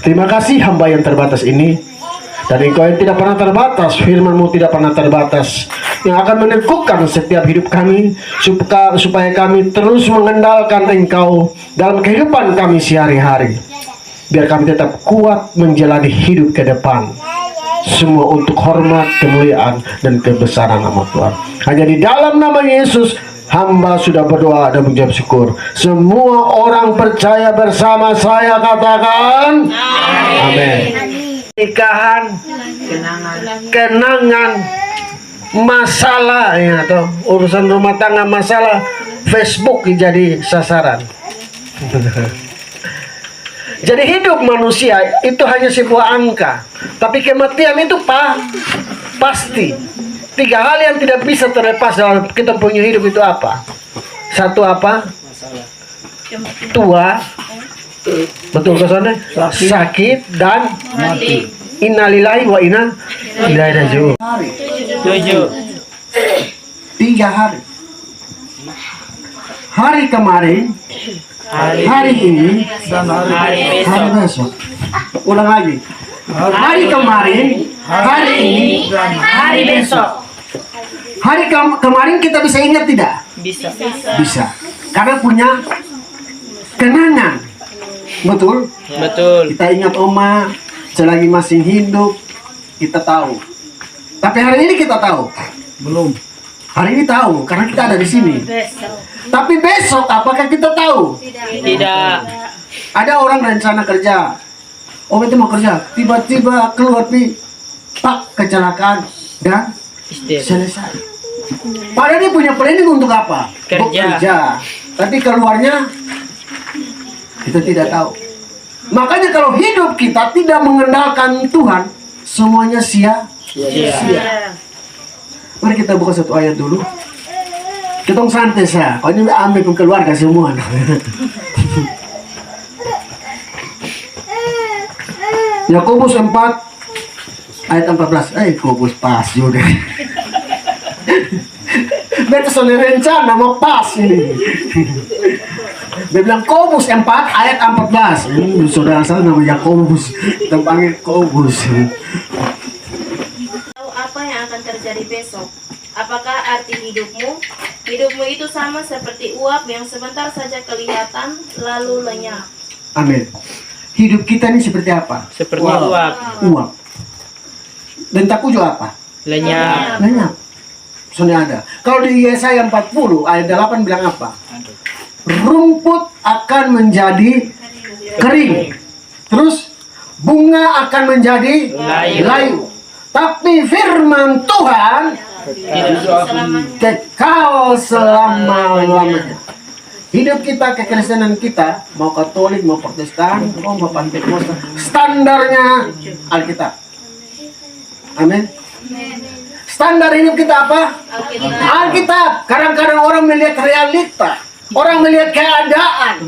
Terima kasih hamba yang terbatas ini. Dan Engkau yang tidak pernah terbatas, firman-Mu tidak pernah terbatas, yang akan meneguhkan setiap hidup kami, supaya kami terus mengendalikan Engkau dalam kehidupan kami sehari-hari. Biar kami tetap kuat menjalani hidup ke depan. Semua untuk hormat, kemuliaan, dan kebesaran nama Tuhan. Hanya di dalam nama Yesus, hamba sudah berdoa dan mengucap syukur. Semua orang percaya bersama saya katakan amin. Nikahan, kenangan, masalah ya, atau urusan rumah tangga, masalah Facebook jadi sasaran. Jadi hidup manusia itu hanya sebuah angka, tapi kematian itu pasti. 3 hal yang tidak bisa terlepas dalam kita punya hidup itu apa? Satu apa? Tua, betul kesana? Sakit dan mati. Innalillahi wa inna ilaihi raji'un. 3 hari. Hari kemarin, hari ini, dan hari besok. Ulang lagi. Hari kemarin, hari ini, dan hari besok. Hari kemarin kita bisa ingat tidak? Bisa. Karena punya kenangan. Betul? Betul. Kita ingat oma selagi masih hidup, kita tahu. Tapi hari ini kita tahu? Belum. Hari ini tahu karena kita ada di sini. Tapi besok apakah kita tahu? Tidak. Ada orang rencana kerja. Oh itu mau kerja, tiba-tiba keluar pak kecelakaan dan selesai. Padahal dia punya planning untuk apa? Kerja. Tapi keluarnya kita tidak tahu. Makanya kalau hidup kita tidak mengandalkan Tuhan, semuanya sia-sia. Mari kita buka satu ayat dulu. Kita santai saya. Kau ini ambil ke keluarga semua. Yakobus 4 ayat 14. Yakobus pas juga. Betul soalnya rencana mau pas ini. Dia bilang Yakobus 4 ayat 14. Saudara saya nama Yakobus, kita panggil Yakobus. Tahu apa yang akan terjadi besok? Apakah arti hidupmu? Hidupmu itu sama seperti uap yang sebentar saja kelihatan lalu lenyap. Amin. Hidup kita ini seperti apa? Seperti uap. Uap. Dan tak ujo apa? Lenyap. Soalnya ada. Kalau di Yesaya 40 ayat 8 bilang apa? Rumput akan menjadi kering. Terus bunga akan menjadi layu. Tapi firman Tuhan kekal selama-lamanya. Hidup kita, kekristenan kita, mau Katolik, mau Protestan, mau Pentekosta, standarnya Alkitab. Amin. Standar hidup kita apa? Alkitab. Kadang-kadang orang melihat realita, orang melihat keadaan,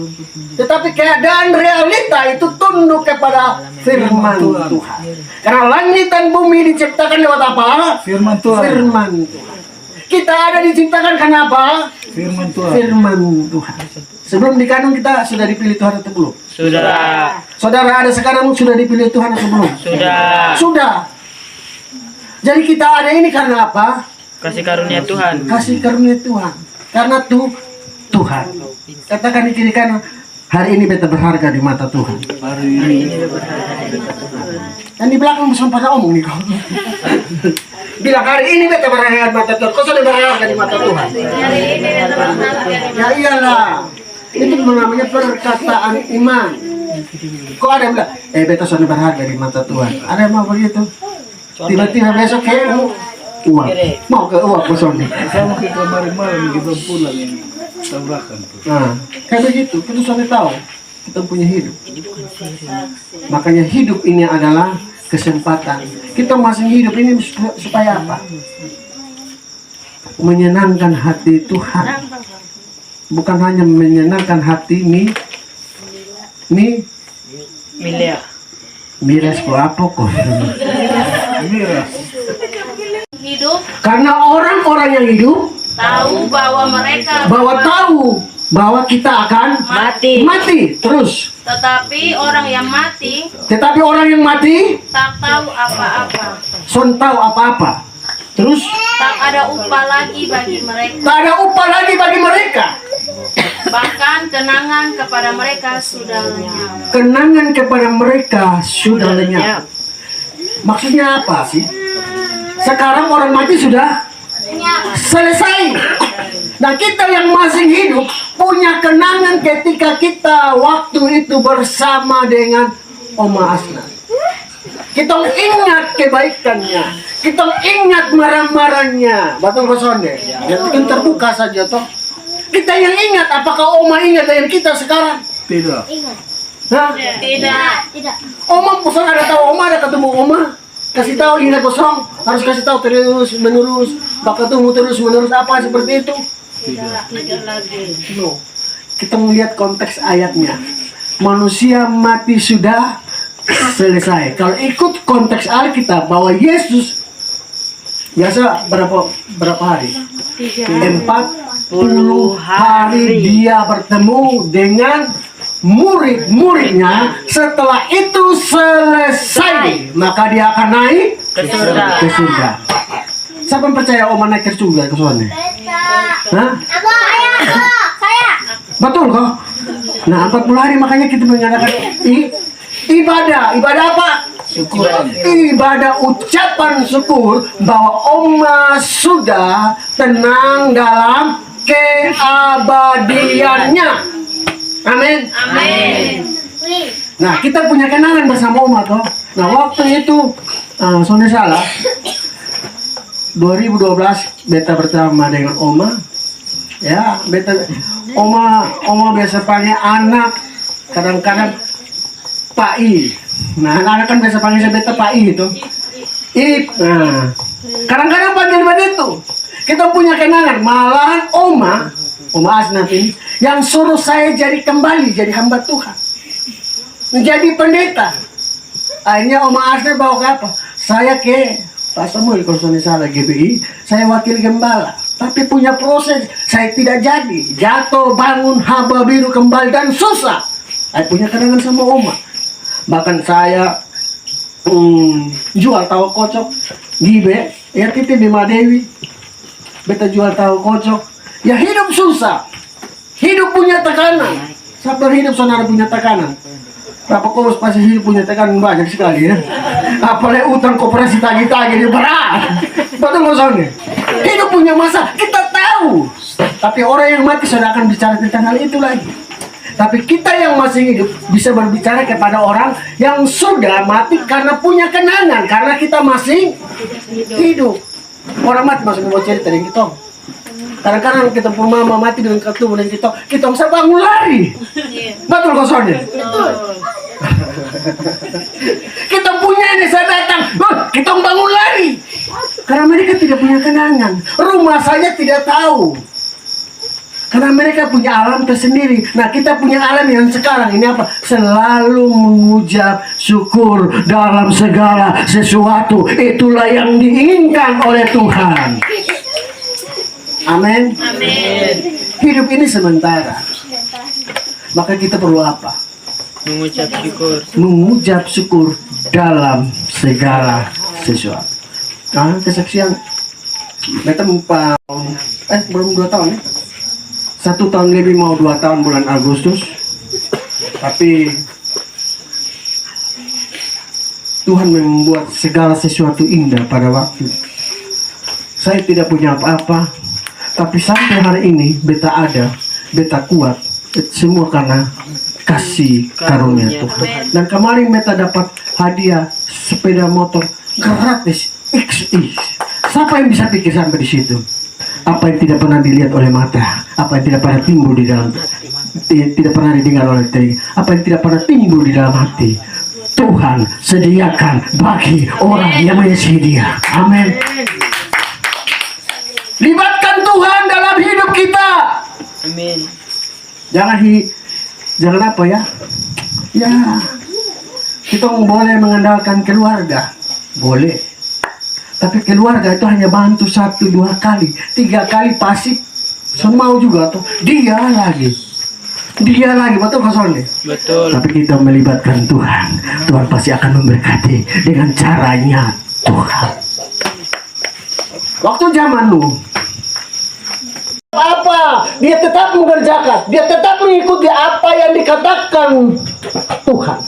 tetapi keadaan realita itu tunduk kepada firman Tuhan. Karena langit dan bumi diciptakan lewat apa? Firman Tuhan. Kita ada diciptakan kenapa? Firman Tuhan. Sebelum dikandung kita sudah dipilih Tuhan atau belum? Sudah. Saudara ada sekarang sudah dipilih Tuhan atau belum? Sudah. Jadi kita ada ini karena apa? Kasih karunia Tuhan. Kasih karunia Tuhan. Karena Tuhan. Katakan di kiri kanan, hari ini beta berharga di mata Tuhan. Hari ini berharga di mata Tuhan. Dan di belakang bisa pada omong nih kau. Bilang hari ini beta berharga di mata Tuhan. Kau sudah berharga di mata Tuhan. Ya iyalah. Itu namanya perkataan iman. Kok ada yang bilang, beta sudah berharga di mata Tuhan. Ada yang mau begitu? Tiba-tiba besok kayak uang mau ke uang kosong nih. Sama ke kemarin malam kita pulang yang tabrakan tuh. Nah, kayak begitu. Kita sudah tahu kita punya hidup. Makanya hidup ini adalah kesempatan. Kita masih hidup ini supaya apa? Menyenangkan hati Tuhan. Bukan hanya menyenangkan hati miras apa kok? Hidup Karena orang-orang yang hidup tahu bahwa mereka tahu bahwa kita akan mati. Terus, Tetapi orang yang mati tetapi orang yang mati tak tahu apa-apa. son tahu apa-apa. Terus, Tak ada upah lagi bagi mereka. tak ada upah lagi bagi mereka. Bahkan kenangan kepada mereka sudah lenyap. Kenangan kepada mereka sudah lenyap. Maksudnya apa sih? Sekarang orang mati sudah selesai. Nah, kita yang masih hidup punya kenangan ketika kita waktu itu bersama dengan Oma Asna. Kita ingat kebaikannya, kita ingat marah-marahnya. Betul Sonde? Ya, mungkin terbuka saja toh. Kita yang ingat, apakah Oma ingat dengan kita sekarang? Tidak. Hah? Tidak. Oma pesan ada tahu Oma, ada ketemu Oma. Kasih tahu ingat kosong, harus kasih tahu terus menerus, bakal tunggu terus menerus apa seperti itu. Tidak lagi. No. Kita melihat konteks ayatnya. Manusia mati sudah selesai. Kalau ikut konteks Alkitab bahwa Yesus biasa berapa hari? 40 hari dia bertemu dengan murid-muridnya. Setelah itu selesai, maka dia akan naik Ke surga. ke surga. Siapa yang percaya Oma naik ke surga ke sana? Hah? Saya. Betul kok? Nah, 40 hari makanya kita mengadakan ibadah. Ibadah apa? Syukuran. Ibadah ucapan syukur bahwa Oma sudah tenang dalam keabadiannya. Amin. Amin. Nah, kita punya kenangan bersama Oma toh. Nah, waktu itu Sonde salah 2012 beta bertemu dengan Oma. Ya, beta Oma biasa panggil anak, kadang-kadang Pak I. Nah, anak-anak kan biasa panggil saya beta Pak I itu. Nah, kadang-kadang panggil begitu. Kita punya kenangan, malahan Oma Asnat ini yang suruh saya jadi kembali jadi hamba Tuhan, menjadi pendeta. Akhirnya Oma Asnat bawa ke apa? Saya ke Pak Samuel kalau saya salah GBI, saya wakil gembala. Tapi punya proses, saya tidak jadi. Jatuh, bangun, haba biru, kembali, dan susah. Saya punya kenangan sama Oma. Bahkan saya jual tahu kocok, gibe, ya titip di Madewi. Beta jual tahu kocok. Ya hidup susah. Hidup punya tekanan. Siapa hidup saudara punya tekanan? Berapa kos pasti hidup punya tekanan banyak sekali ya. Apalagi utang koperasi tagih-tagih berat. Betul maksudnya? Hidup punya masa, kita tahu. Tapi orang yang mati sudah akan bicara tentang hal itu lagi. Tapi kita yang masih hidup bisa berbicara kepada orang yang sudah mati karena punya kenangan. Karena kita masih hidup. Orang mati masih mau cerita dengan kita. Kadang-kadang kita pun mama mati dengan ketemu dengan kita bisa bangun lari. Betul kosongnya? Betul. Kita punya ini saya datang, kita bangun lari. Karena mereka tidak punya kenangan. Rumah saja tidak tahu. Karena mereka punya alam tersendiri. Nah, kita punya alam yang sekarang ini apa? Selalu mengucap syukur dalam segala sesuatu. Itulah yang diinginkan oleh Tuhan. Amin. Amin. Hidup ini sementara. Maka kita perlu apa? Mengucap syukur. Mengucap syukur dalam segala sesuatu. Nah, kesaksian beta belum 2 tahun ya. 1 tahun lebih mau 2 tahun bulan Agustus. Tapi Tuhan membuat segala sesuatu indah pada waktu. Saya tidak punya apa-apa, tapi sampai hari ini beta ada, beta kuat, semua karena kasih karunia Tuhan. Dan kemarin beta dapat hadiah sepeda motor gratis XX. Siapa yang bisa pikir sampai di situ? Apa yang tidak pernah dilihat oleh mata, apa yang tidak pernah timbul di dalam, tidak pernah didengar oleh telinga, apa yang tidak pernah timbul di dalam hati, Tuhan sediakan bagi orang yang mengasihi Dia. Amin. Libatkan Tuhan dalam hidup kita. Amin. Jangan apa ya? Ya, kita boleh mengandalkan keluarga, boleh. Tapi keluarga itu hanya bantu 1-2 kali, 3 kali pasti Mau juga tuh. Dia lagi, betul Kak Sonde? Betul. Tapi kita melibatkan Tuhan, Tuhan pasti akan memberkati dengan caranya Tuhan. Waktu zaman Nuh, apa? Dia tetap mengerjakan, dia tetap mengikuti apa yang dikatakan Tuhan.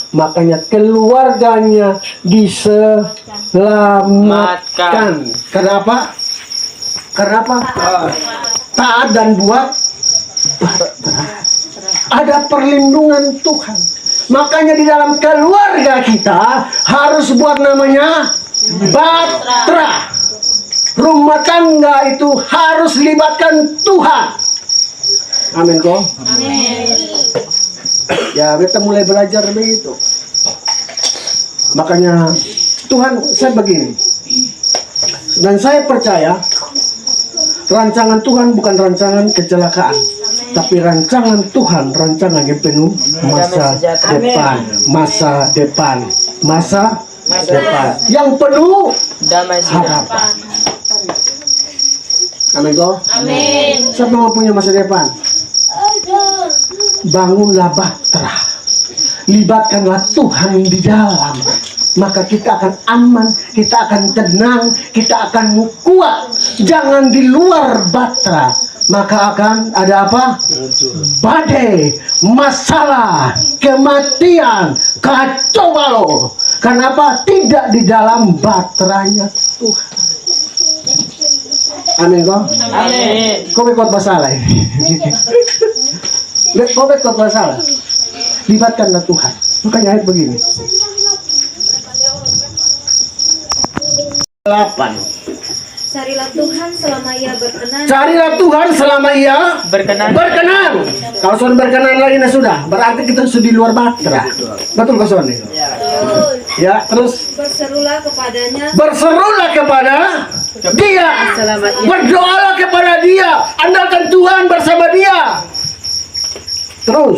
Makanya keluarganya diselamatkan. Kenapa? Taat dan buat ada perlindungan Tuhan. Makanya di dalam keluarga kita harus buat namanya Batra. Rumah tangga itu harus libatkan Tuhan. Amin kok. Ya, kita mulai belajar begitu. Makanya Tuhan, saya begini. Dan saya percaya rancangan Tuhan bukan rancangan kecelakaan, tapi rancangan Tuhan, rancangan yang penuh masa depan, masa depan yang penuh Damai sejahtera. harapan. Amin kok. Amin. Siapa mau punya masa depan? Bangunlah Batra, libatkanlah Tuhan di dalam, maka kita akan aman, kita akan tenang, kita akan kuat. Jangan di luar Batra, maka akan ada apa? Badai, masalah, kematian, kacau balau. Kenapa? Tidak di dalam batranya Tuhan. Amin kok. Amin. Kau ikut masalah. Kau ikut masalah. Libatkanlah Tuhan. Makanya ayat begini. 8. Carilah Tuhan selama ia berkenan. Carilah Tuhan selama ia Berkenan. Kalau sudah berkenan lagi nah sudah. Berarti kita sudah di luar batra. Betul Kak Sony? Ya, terus Berserulah kepadanya. berserulah kepada Dia. Berdoalah kepada Dia. Andalkan Tuhan bersama Dia. Terus,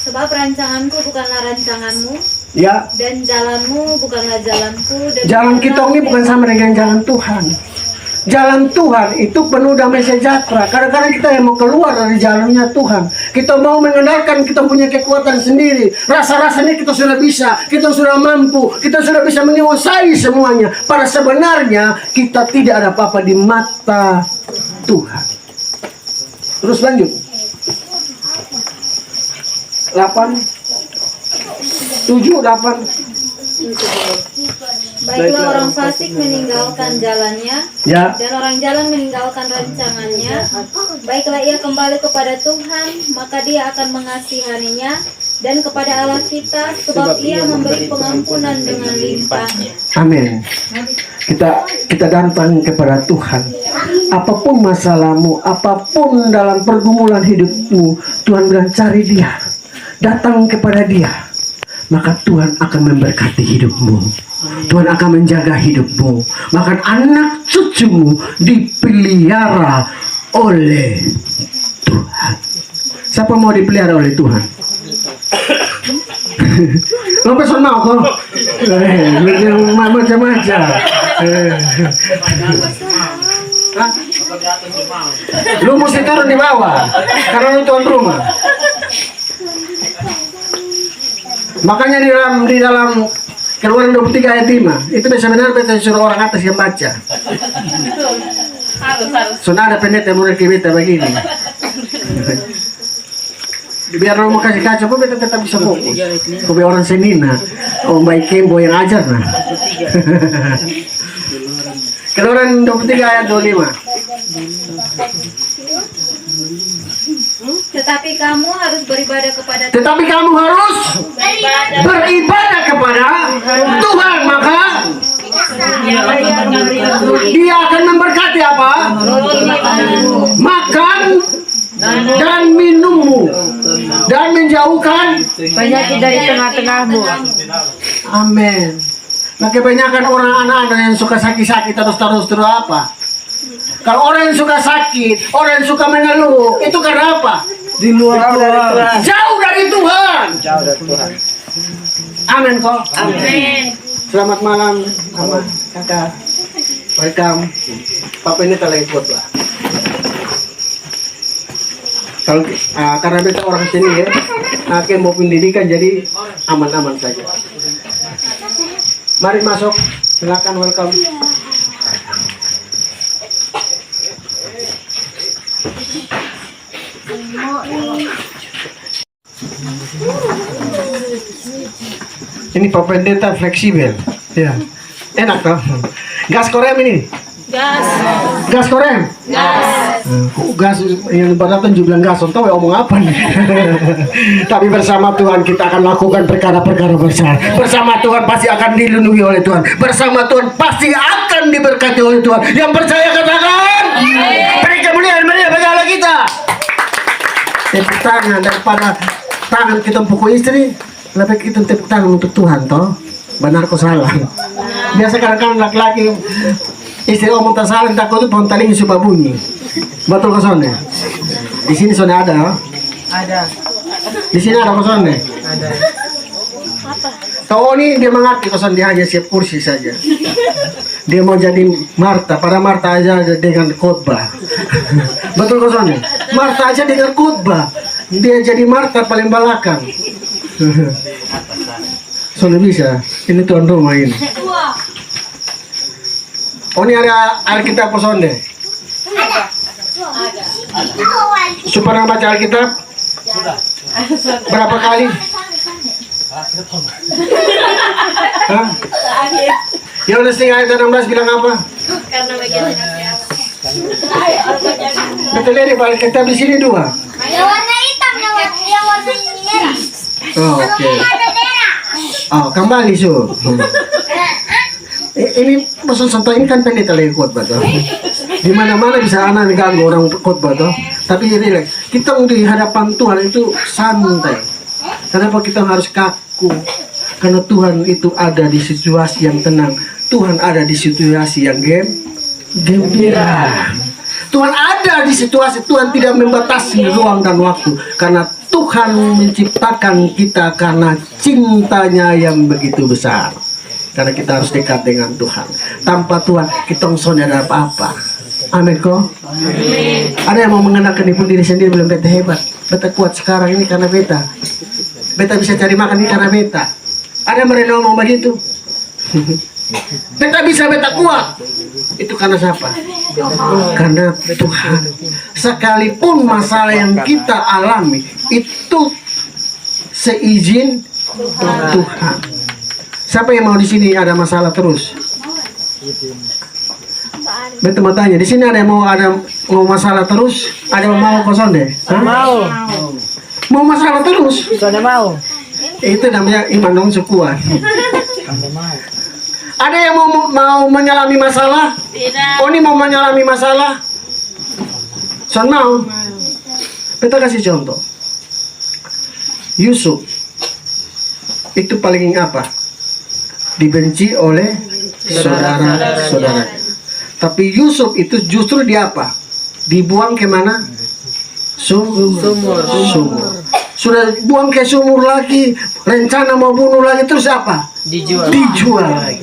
Sebab rancanganku bukanlah rancanganmu, ya, dan jalanmu bukanlah jalanku. Dan jalan kita ini bukan sama dengan jalan Tuhan. Jalan Tuhan itu penuh damai sejahtera. Kadang-kadang kita yang mau keluar dari jalannya Tuhan, kita mau mengandalkan kita punya kekuatan sendiri. Rasa-rasanya kita sudah bisa, kita sudah mampu, kita sudah bisa menguasai semuanya. Pada sebenarnya kita tidak ada apa-apa di mata Tuhan. Terus lanjut. 8 7 8. Baiklah orang fasik meninggalkan jalannya, Ya. dan orang jalan meninggalkan rancangannya. Baiklah ia kembali kepada Tuhan, maka Dia akan mengasihaninya, dan kepada Allah kita, sebab Ia memberi pengampunan dengan limpahnya. Amin. Kita datang kepada Tuhan. Apapun masalahmu, apapun dalam pergumulan hidupmu, Tuhan bilang cari Dia. Datang kepada Dia. Maka Tuhan akan memberkati hidupmu. Tuhan akan menjaga hidupmu. Maka anak cucumu dipelihara oleh Tuhan. Siapa mau dipelihara oleh Tuhan? Lo pesan mau kok? Macam-macam. Lu mesti turun di bawah karena lu tuan rumah. Makanya di dalam Keluaran 23 ayat 5 itu benar-benar kita suruh orang atas yang baca. Sudah ada pendeta murid kita begini. Biar orang mau kasih kacau, kok beta tetap bisa fokus. Kok biar orang semina, om baik kembo yang ajar nah. Keluaran 23 ayat 25. Tetapi kamu harus beribadah kepada Tetapi kamu harus beribadah kepada Tuhan, maka Dia akan memberkati apa? Makan dan minummu, dan menjauhkan Penyakit dari tengah-tengahmu. Amin. Nah, kebanyakan orang anak-anak yang suka sakit-sakit terus apa? Kalau orang yang suka sakit, orang yang suka mengeluh, itu karena apa? Di luar Tuhan. Jauh dari Tuhan. Jauh dari Tuhan. Amin kok. Amin. Selamat malam, Mama, Kakak. Welcome. Papa ini telah ikut lah. Kalau karena beta orang sini ya, akan mau pendidikan jadi aman-aman saja. Mari masuk, silakan welcome. Ini Pak Pendeta fleksibel, ya, enak toh. Gas korem ini. Gas korem. Gas yang berdatang juga bilang gas, tahu ya omong apa nih. Tapi bersama Tuhan kita akan lakukan perkara-perkara besar. Bersama Tuhan pasti akan dilindungi oleh Tuhan. Bersama Tuhan pasti akan diberkati oleh Tuhan. Yang percaya katakan. Beri kemuliaan Maria bagi Allah kita. Tepuk tangan daripada tangan kita pukul istri, lebih kita tepuk tangan untuk Tuhan toh. Benar kok salah. Biasa kadang-kadang laki-laki istri omong tak salah, takut itu pohon taling supaya bunyi. Betul kok Sonne? Di sini Sonne ada? Oh? Ada. Di sini ada kok Sonne? Ada. Kau ini dia mengerti kok Sonne, dia hanya siap kursi saja. Dia mau jadi Marta, pada Marta aja dengan khotbah. Betul kok Sonne? Marta aja dengan khotbah. Dia jadi Marta paling belakang. Sonne bisa. Ini tuan rumah ini. Oh ini ada Alkitab Sonde. Supaya baca Alkitab. Berapa kali? Hah? Yohanes 3 ayat 16 bilang apa? Karena bagian kasih Allah. Betul ya, Pak Alkitab di sini 2. Yang warna hitam, yang warna merah. Oh, oke. Ada merah. Oh, kembali Su. Ini pesan santai ini kan pendeta lagi khotbah toh. Di mana-mana bisa anak ganggu orang khotbah toh. Tapi relax. Kita di hadapan Tuhan itu santai. Kenapa kita harus kaku? Karena Tuhan itu ada di situasi yang tenang. Tuhan ada di situasi yang gembira. Tuhan ada di situasi, Tuhan tidak membatasi ruang dan waktu. Karena Tuhan menciptakan kita karena cintanya yang begitu besar. Karena kita harus dekat dengan Tuhan. Tanpa Tuhan kita nggak ada apa-apa. Amin kok. Ada yang mau mengenakan ibu diri sendiri belum beta hebat. Beta kuat sekarang ini karena beta. Beta bisa cari makan ini karena beta. Ada yang mereka ngomong begitu. Beta bisa, beta kuat. Itu karena siapa? Karena Tuhan. Sekalipun masalah yang kita alami itu seizin Tuhan. Siapa yang mau di sini ada masalah terus? Beta mau tanya, di sini ada yang mau masalah terus? Ada yang mau kosong deh? Hah? Mau. Mau masalah terus? Sonne mau. Itu namanya iman dong sekuat. Mau. Ada yang mau menyalami masalah? Tidak. Oh ini mau menyalami masalah? Son mau? Beta kasih contoh. Yusuf itu paling apa? Dibenci oleh saudara-saudara. Tapi Yusuf itu justru dia apa? Dibuang ke mana? Sumur. Sudah buang ke sumur lagi, rencana mau bunuh lagi, terus apa? Dijual lagi.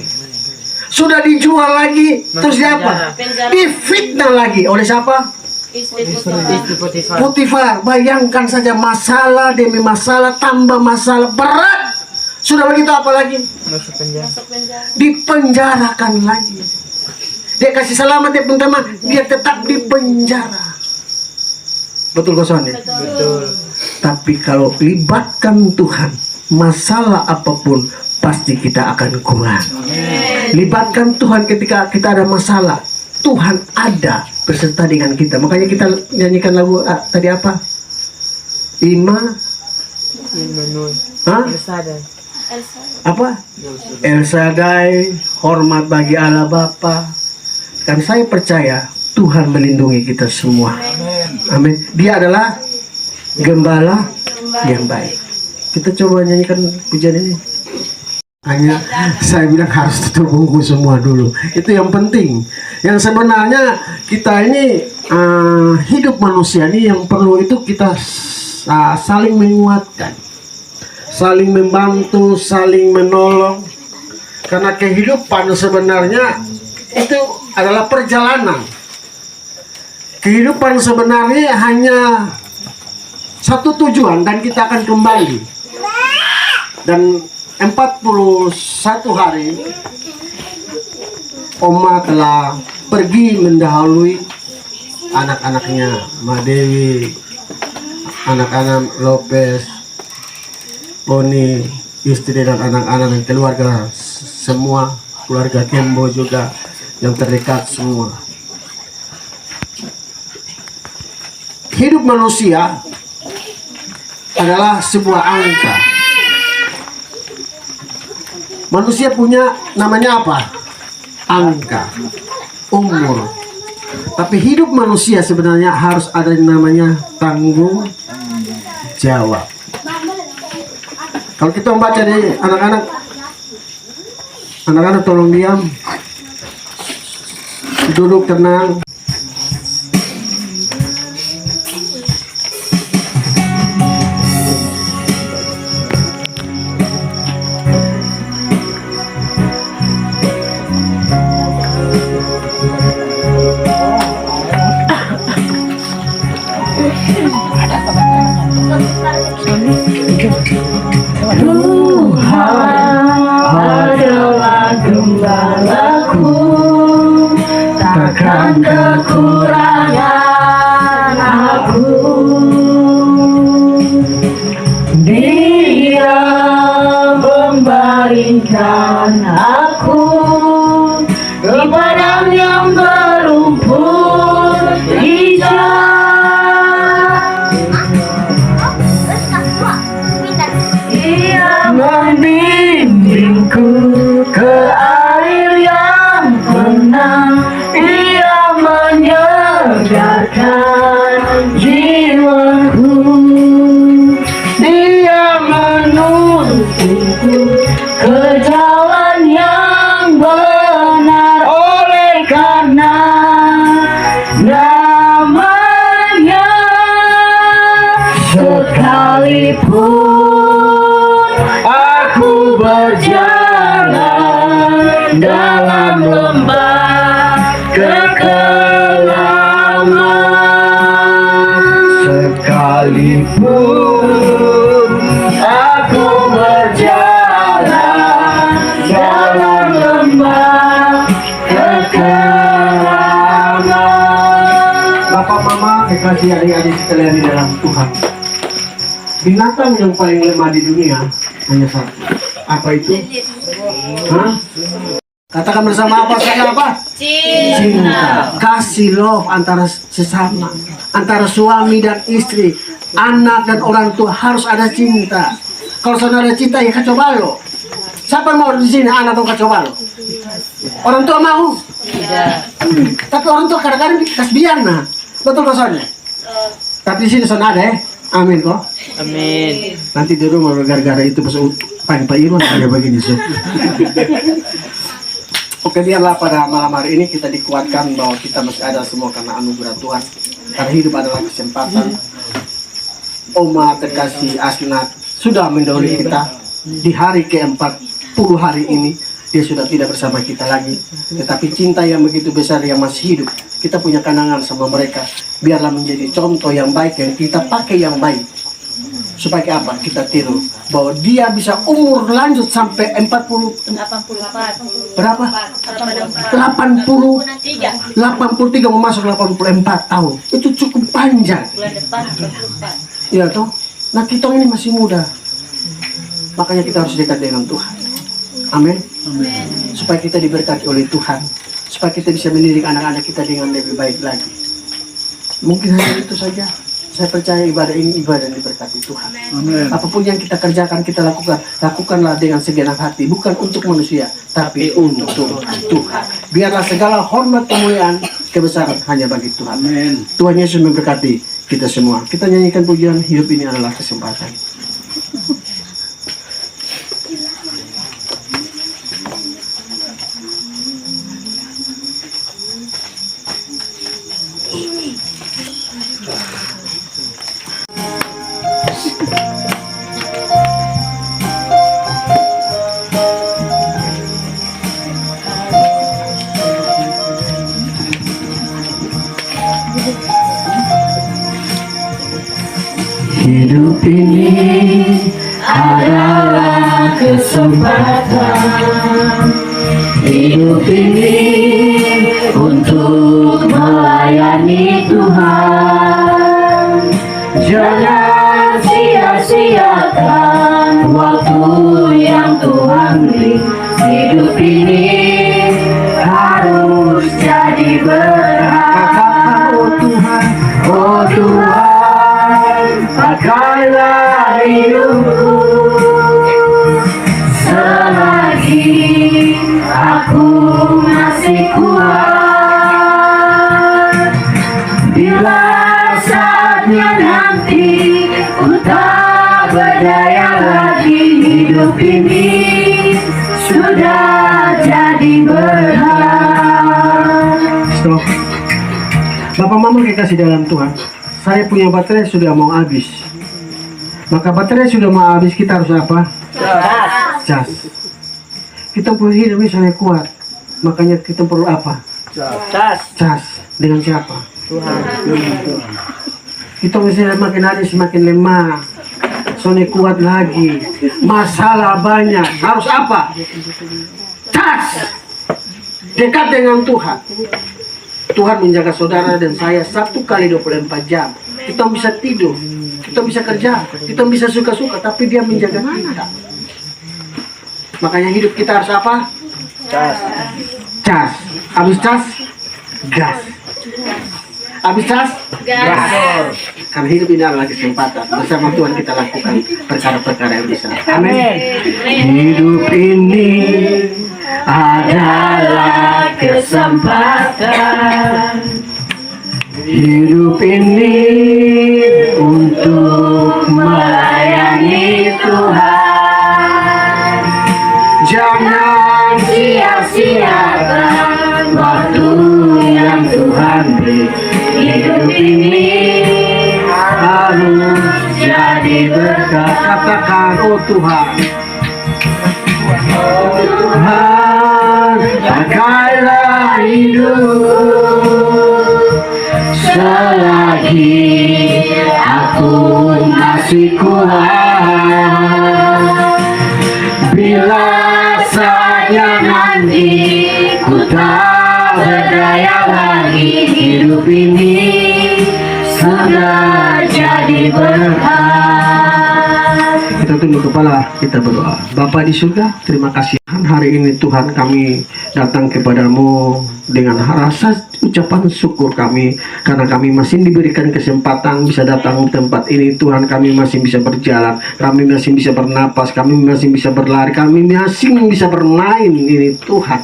Sudah dijual lagi, terus dia apa? Difitnah lagi oleh siapa? Istri Potifar. Bayangkan saja masalah demi masalah, tambah masalah berat. Sudah begitu apa lagi? Masuk penjara. masuk penjara. Dipenjarakan lagi. Dia kasih selamat ya teman-teman, dia tetap di penjara. Betul kosong ya? Betul. Tapi kalau libatkan Tuhan, masalah apapun pasti kita akan kuat. Libatkan Tuhan ketika kita ada masalah, Tuhan ada beserta dengan kita. Makanya kita nyanyikan lagu tadi apa? Immanuel. Hah? Sadar. Apa? El Shaddai, hormat bagi Allah Bapa. Kan saya percaya Tuhan melindungi kita semua. Amin. Dia adalah gembala yang baik. Kita coba nyanyikan pujian ini. Hanya saya bilang harus tutup buku semua dulu. Itu yang penting. Yang sebenarnya kita ini hidup manusia ini yang perlu itu kita saling menguatkan, saling membantu, saling menolong. Karena kehidupan sebenarnya itu adalah perjalanan. Kehidupan sebenarnya hanya satu tujuan dan kita akan kembali. Dan 41 hari Oma telah pergi mendahului anak-anaknya, Madewi, anak-anak Lopez, Boni, istri dan anak-anak dan keluarga semua, keluarga Kembo juga yang terdekat semua. Hidup manusia adalah sebuah angka. Manusia punya namanya apa? Angka, umur. Tapi hidup manusia sebenarnya harus ada yang namanya tanggung jawab. Kalau kita membaca di anak-anak tolong diam, duduk tenang. Adalah gembalaku, takkan kekurangan aku. Dia membaringkan aku di padang yang berumput hijau. Ia membimbingku ke air yang tenang. Ia menyegarkan jiwaku. Dia menuntunku ke jalan yang benar. Oleh karena namanya, sekalipun aku berjalan dalam lembah kekelaman, sekalipun aku berjalan dalam lembah kekelaman. Bapak Mama, kekasih adik-adik sekalian di dalam Tuhan. Binatang yang paling lemah di dunia hanya satu. Apa itu? Hah? Katakan bersama apa saja apa? Cinta. Kasih love antara sesama, antara suami dan istri, anak dan orang tua harus ada cinta. Kalau saudara cinta ya kacau balau. Siapa yang mau di sini anak atau kacau balau? Orang tua mau? Tapi orang tua kadang-kadang kasih biar nah. Betul kok soalnya? Tapi di sini sana ada ya. Amin kok. Amin. Nanti di rumah gara-gara itu pas Pak Irwan ada begini so. Oke, biarlah pada malam hari ini kita dikuatkan bahwa kita masih ada semua karena anugerah Tuhan. Karena hidup adalah kesempatan. Oma terkasih Asnat sudah mendahului kita di hari ke-40 hari ini. Dia sudah tidak bersama kita lagi. Tetapi cinta yang begitu besar yang masih hidup, kita punya kenangan sama mereka. Biarlah menjadi contoh yang baik yang kita pakai yang baik. Supaya apa? Kita tiru bahwa dia bisa umur lanjut sampai 88. berapa? 83 mau masuk 84 tahun. Itu cukup panjang. Bulan depan 44. Iya toh? Nah kita ini masih muda. Makanya kita harus dekat dengan Tuhan. Amin. Supaya kita diberkati oleh Tuhan. Supaya kita bisa mendidik anak-anak kita dengan lebih baik lagi. Mungkin hanya itu saja. Saya percaya ibadah ini ibadah yang diberkati Tuhan. Amin. Apapun yang kita kerjakan, kita lakukanlah dengan segenap hati. Bukan untuk manusia, tapi untuk Tuhan. Biarlah segala hormat, kemuliaan, kebesaran hanya bagi Tuhan. Amin. Tuhan Yesus memberkati kita semua. Kita nyanyikan pujian, hidup ini adalah kesempatan. ini adalah kesempatan. Hidup ini untuk melayani Tuhan. Jangan sia-siakan waktu yang Tuhan beri. Hidup ini harus jadi berkah. Oh Tuhan, pakailah hidupku selagi aku masih kuat. Bila saatnya nanti ku tak berdaya lagi, hidup ini sudah jadi berhak. Stop. Bapak Mama kasih dalam Tuhan, saya punya baterai sudah mau habis. Maka baterai sudah mau habis, kita harus apa? Cas. Kita perlu hidup misalnya kuat, makanya kita perlu apa? Cas. Dengan siapa? Tuhan. Kita misalnya makin hari semakin lemah, soalnya kuat lagi, masalah banyak, harus apa? Cas. Dekat dengan Tuhan. Tuhan menjaga saudara dan saya 1 kali 24 jam. Kita bisa tidur, kita bisa kerja, kita bisa suka-suka, tapi dia menjaga mana? Makanya hidup kita harus apa? Cas. Habis cas, gas. Habis cas, gas. Karena hidup ini adalah kesempatan. Bersama Tuhan kita lakukan perkara-perkara yang besar. Amin. Hidup ini adalah kesempatan. Hidup ini untuk melayani Tuhan. Jangan sia-siakan waktu yang Tuhan beri. Hidup ini harus jadi berkah. Katakan, oh Tuhan, Tuhan, pakailah hidup selagi aku masih kuat. Bila saatnya nanti ku tak berdaya lagi, hidup ini sudah jadi berhak. kita tunduk kepala, kita berdoa. Bapa di surga, terima kasih hari ini Tuhan, kami datang kepadamu dengan rasa ucapan syukur kami, karena kami masih diberikan kesempatan bisa datang ke tempat ini. Tuhan, kami masih bisa berjalan, kami masih bisa bernapas, kami masih bisa berlari, kami masih bisa bermain ini Tuhan.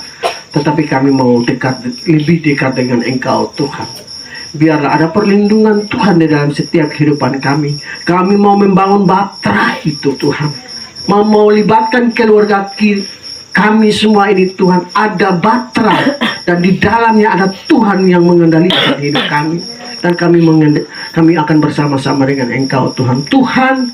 Tetapi kami mau dekat, lebih dekat dengan Engkau Tuhan. Biarlah ada perlindungan Tuhan di dalam setiap kehidupan kami. Kami mau membangun bahtera itu Tuhan, mau libatkan keluarga kami semua ini Tuhan. Ada bahtera dan di dalamnya ada Tuhan yang mengendalikan hidup kami. Dan kami akan bersama-sama dengan Engkau Tuhan. Tuhan,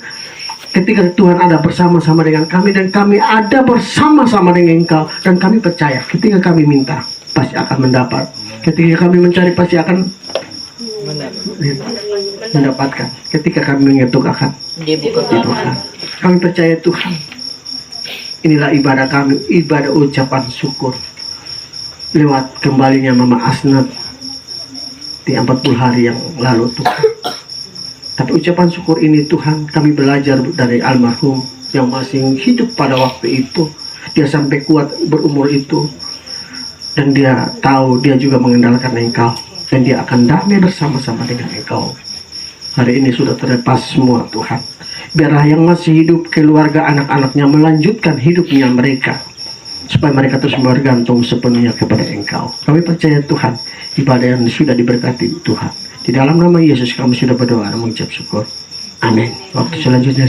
ketika Tuhan ada bersama-sama dengan kami dan kami ada bersama-sama dengan Engkau, dan kami percaya ketika kami minta pasti akan mendapat, ketika kami mencari pasti akan mendapatkan, ketika kami mengetuk akan dibukakan. Kami percaya Tuhan, inilah ibadah kami, ibadah ucapan syukur lewat kembalinya Mama Asnat di 40 hari yang lalu Tuhan. Tapi ucapan syukur ini Tuhan, kami belajar dari almarhum yang masih hidup pada waktu itu. Dia sampai kuat berumur itu, dan dia tahu dia juga mengandalkan Engkau, dan dia akan damai bersama-sama dengan Engkau. Hari ini sudah terlepas semua Tuhan. Biarlah yang masih hidup, keluarga, anak-anaknya melanjutkan hidupnya mereka, supaya mereka terus bergantung sepenuhnya kepada Engkau. Kami percaya Tuhan, ibadah yang sudah diberkati Tuhan. Di dalam nama Yesus kami sudah berdoa dan mengucap syukur. Amin. Waktu selanjutnya